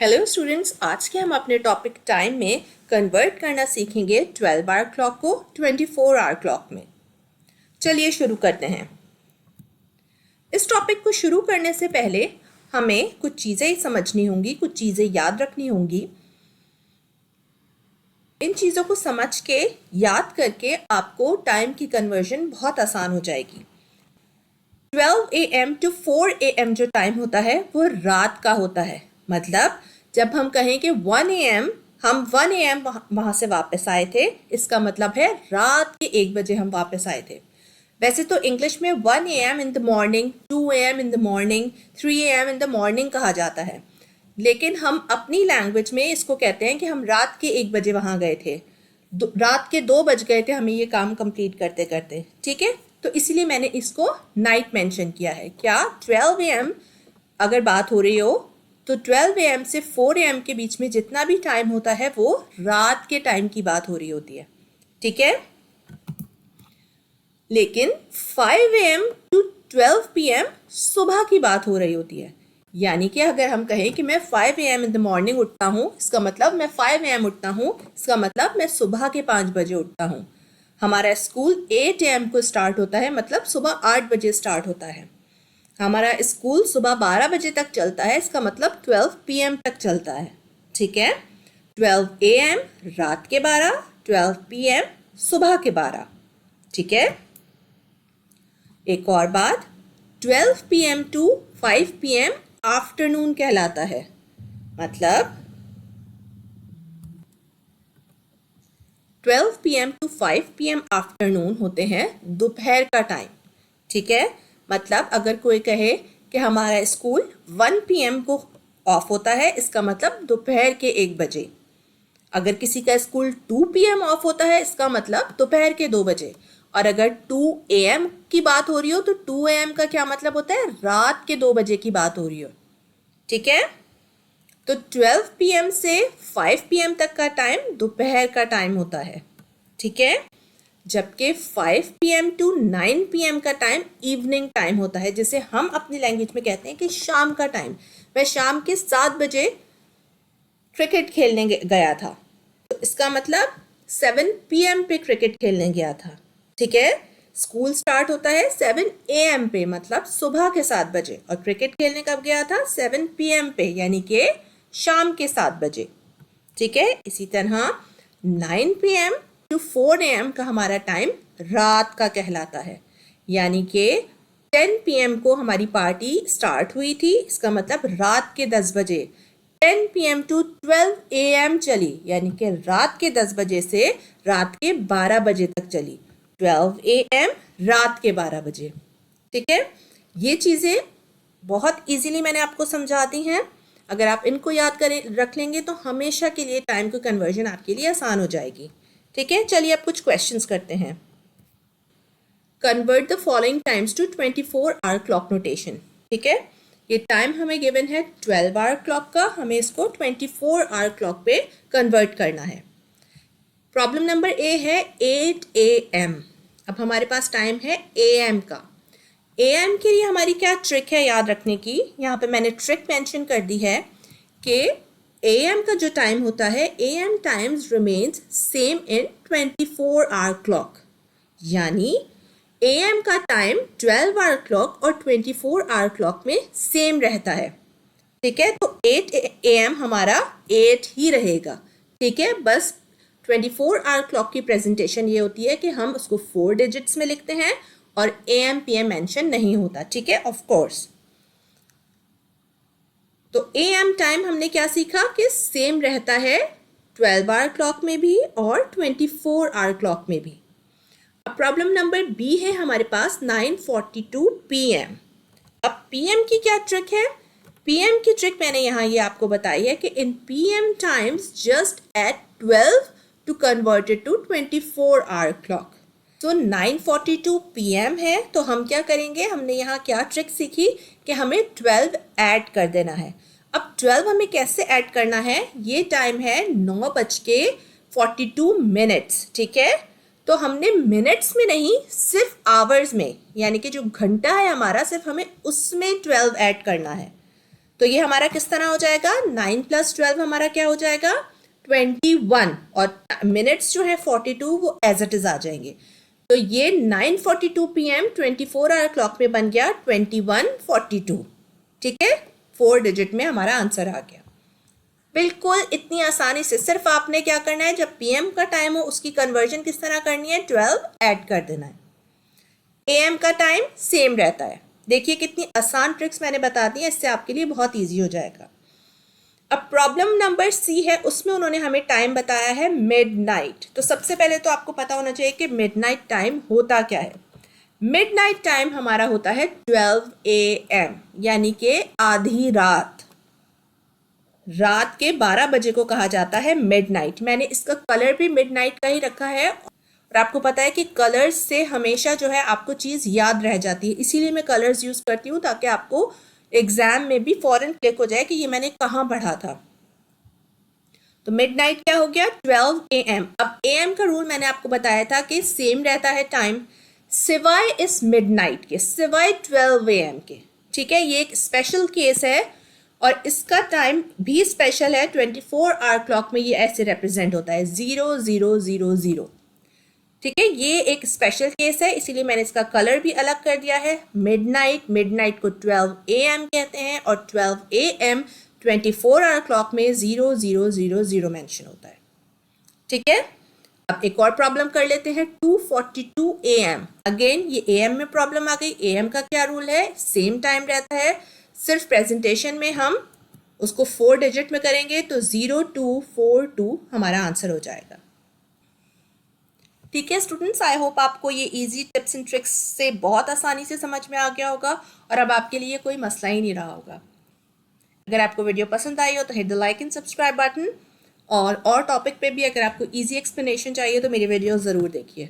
Hello students, आज के हम अपने टॉपिक टाइम में कन्वर्ट करना सीखेंगे 12 आवर क्लॉक को 24 आवर क्लॉक में। चलिए शुरू करते हैं। इस टॉपिक को शुरू करने से पहले हमें कुछ चीज़ें समझनी होंगी, कुछ चीज़ें याद रखनी होंगी। इन चीज़ों को समझ के याद करके आपको टाइम की कन्वर्जन बहुत आसान हो जाएगी। 12 AM to 4 AM जो टाइम होता है वो रात का होता है। मतलब जब हम कहें कि 1 AM, हम 1 AM वहाँ से वापस आए थे, इसका मतलब है रात के 1 बजे हम वापस आए थे। वैसे तो इंग्लिश में 1 AM in the morning, 2 AM in the morning, 3 AM in the morning कहा जाता है, लेकिन हम अपनी लैंग्वेज में इसको कहते हैं कि हम रात के 1 बजे वहाँ गए थे, रात के 2 बज गए थे हमें ये काम कंप्लीट करते करते। ठीक है, तो इसीलिए मैंने इसको नाइट मेंशन किया है। क्या 12 AM अगर बात हो रही हो तो 12 AM से 4 AM के बीच में जितना भी टाइम होता है वो रात के टाइम की बात हो रही होती है। ठीक है, लेकिन 5 AM to 12 PM सुबह की बात हो रही होती है। यानी कि अगर हम कहें कि मैं 5 AM इन द मॉर्निंग उठता हूँ, इसका मतलब मैं 5 AM उठता हूँ, इसका मतलब मैं सुबह के 5 बजे उठता हूँ। हमारा स्कूल 8 AM को स्टार्ट होता है, मतलब सुबह 8 बजे स्टार्ट होता है। हमारा स्कूल सुबह 12 बजे तक चलता है, इसका मतलब 12 PM तक चलता है। ठीक है, 12 AM रात के 12, 12 PM सुबह के 12। ठीक है, एक और बात, 12 PM to 5 PM आफ्टरनून कहलाता है। मतलब 12 PM to 5 PM आफ्टरनून होते हैं दोपहर का टाइम। ठीक है, मतलब अगर कोई कहे कि हमारा स्कूल 1 PM को ऑफ होता है, इसका मतलब दोपहर के 1 बजे। अगर किसी का स्कूल 2 PM ऑफ होता है, इसका मतलब दोपहर के 2 बजे। और अगर 2 AM की बात हो रही हो तो 2 AM का क्या मतलब होता है? रात के 2 बजे की बात हो रही हो। ठीक है, तो 12 PM से 5 PM तक का टाइम दोपहर का टाइम होता है। ठीक है, जबकि 5 PM to 9 PM का टाइम इवनिंग टाइम होता है, जिसे हम अपनी लैंग्वेज में कहते हैं कि शाम का टाइम। मैं शाम के 7 बजे क्रिकेट खेलने गया था, तो इसका मतलब 7 PM पे क्रिकेट खेलने गया था। ठीक है, स्कूल स्टार्ट होता है 7 AM पे, मतलब सुबह के 7 बजे, और क्रिकेट खेलने कब गया था? 7 PM पे, यानी कि शाम के 7 बजे। ठीक है, इसी तरह 9 PM to 4 AM का हमारा टाइम रात का कहलाता है। यानी कि 10 PM को हमारी पार्टी स्टार्ट हुई थी, इसका मतलब रात के 10 बजे। 10 PM to 12 AM चली, यानी कि रात के 10 बजे से रात के 12 बजे तक चली। 12 AM रात के 12 बजे। ठीक है, ये चीज़ें बहुत इजीली मैंने आपको समझा दी हैं। अगर आप इनको याद करें रख लेंगे तो हमेशा के लिए टाइम की कन्वर्जन आपके लिए आसान हो जाएगी। ठीक है, चलिए अब कुछ क्वेश्चंस करते हैं। Convert the following times to 24 hour clock notation. ठीक है, ये टाइम हमें गिवन है 12 आवर क्लॉक का, हमें इसको 24 आवर क्लॉक पे कन्वर्ट करना है। प्रॉब्लम नंबर ए है 8 AM। अब हमारे पास टाइम है AM का। AM के लिए हमारी क्या ट्रिक है याद रखने की? यहाँ पे मैंने ट्रिक मेंशन कर दी है कि AM का जो टाइम होता है, AM times remains same in 24 hour clock. यानी AM का टाइम 12 आवर क्लॉक और 24 आवर क्लॉक में सेम रहता है। ठीक है, तो 8 AM हमारा 8 ही रहेगा। ठीक है, बस 24 आवर क्लॉक की प्रेजेंटेशन ये होती है कि हम उसको 4 डिजिट्स में लिखते हैं और AM PM मेंशन नहीं होता। ठीक है, ऑफ कोर्स। तो AM टाइम हमने क्या सीखा कि सेम रहता है 12 आवर क्लॉक में भी और 24 आवर क्लॉक में भी। अब प्रॉब्लम नंबर बी है हमारे पास 9:42 PM। अब PM की क्या ट्रिक है? PM की ट्रिक मैंने यहाँ ये आपको बताई है कि इन PM times just at 12 to convert it to 24 hour clock. तो 9:42 PM है, तो हम क्या करेंगे? हमने यहाँ क्या ट्रिक सीखी कि हमें 12 ऐड कर देना है। अब 12 हमें कैसे ऐड करना है? ये टाइम है 9:42। ठीक है, तो हमने मिनट्स में नहीं, सिर्फ आवर्स में, यानी कि जो घंटा है हमारा, सिर्फ हमें उसमें 12 ऐड करना है। तो ये हमारा किस तरह हो जाएगा, 9 + 12 हमारा क्या हो जाएगा, 21, और मिनट्स जो है 42 वो एज इट इज आ जाएंगे। तो ये 9:42 PM 24 आवर क्लॉक में बन गया 21:42। ठीक है, 4 डिजिट में हमारा आंसर आ गया। बिल्कुल इतनी आसानी से, सिर्फ आपने क्या करना है, जब PM का टाइम हो उसकी कन्वर्जन किस तरह करनी है, 12 ऐड कर देना है। AM का टाइम सेम रहता है। देखिए कितनी आसान ट्रिक्स मैंने बता दी है, इससे आपके लिए बहुत ईजी हो जाएगा। अब प्रॉब्लम नंबर C है, उसमें उन्होंने हमें टाइम बताया है मिडनाइट। तो सबसे पहले तो आपको पता होना चाहिए कि मिडनाइट टाइम होता क्या है। मिडनाइट टाइम हमारा होता है 12 AM, यानी कि आधी रात, रात के 12 बजे को कहा जाता है मिडनाइट। मैंने इसका कलर भी मिडनाइट का ही रखा है, और आपको पता है कि कलर्स से हमेशा जो है आपको चीज़ याद रह जाती है, इसीलिए मैं कलर्स यूज़ करती हूँ ताकि आपको एग्जाम में भी फौरन क्लिक हो जाए कि ये मैंने कहाँ पढ़ा था। तो मिडनाइट क्या हो गया, 12 AM। अब AM का रूल मैंने आपको बताया था कि सेम रहता है टाइम, सिवाय इस मिडनाइट के, सिवाय 12 AM के। ठीक है, ये एक स्पेशल केस है और इसका टाइम भी स्पेशल है। 24 आवर क्लॉक में ये ऐसे रिप्रेजेंट होता है 0000। ठीक है, ये एक स्पेशल केस है, इसीलिए मैंने इसका कलर भी अलग कर दिया है। मिडनाइट, मिडनाइट को 12 AM कहते हैं, और 12 AM 24 आवर क्लॉक में 0000 मेंशन होता है। ठीक है, अब एक और प्रॉब्लम कर लेते हैं, 2:42 AM। अगेन ये AM में प्रॉब्लम आ गई। AM का क्या रूल है, सेम टाइम रहता है, सिर्फ प्रेजेंटेशन में हम उसको 4 डिजिट में करेंगे, तो 0242 हमारा आंसर हो जाएगा। ठीक है स्टूडेंट्स, आई होप आपको ये इजी टिप्स एंड ट्रिक्स से बहुत आसानी से समझ में आ गया होगा और अब आपके लिए कोई मसला ही नहीं रहा होगा। अगर आपको वीडियो पसंद आई हो तो hit the like and subscribe button, और टॉपिक पे भी अगर आपको इजी एक्सप्लेनेशन चाहिए तो मेरी वीडियो ज़रूर देखिए।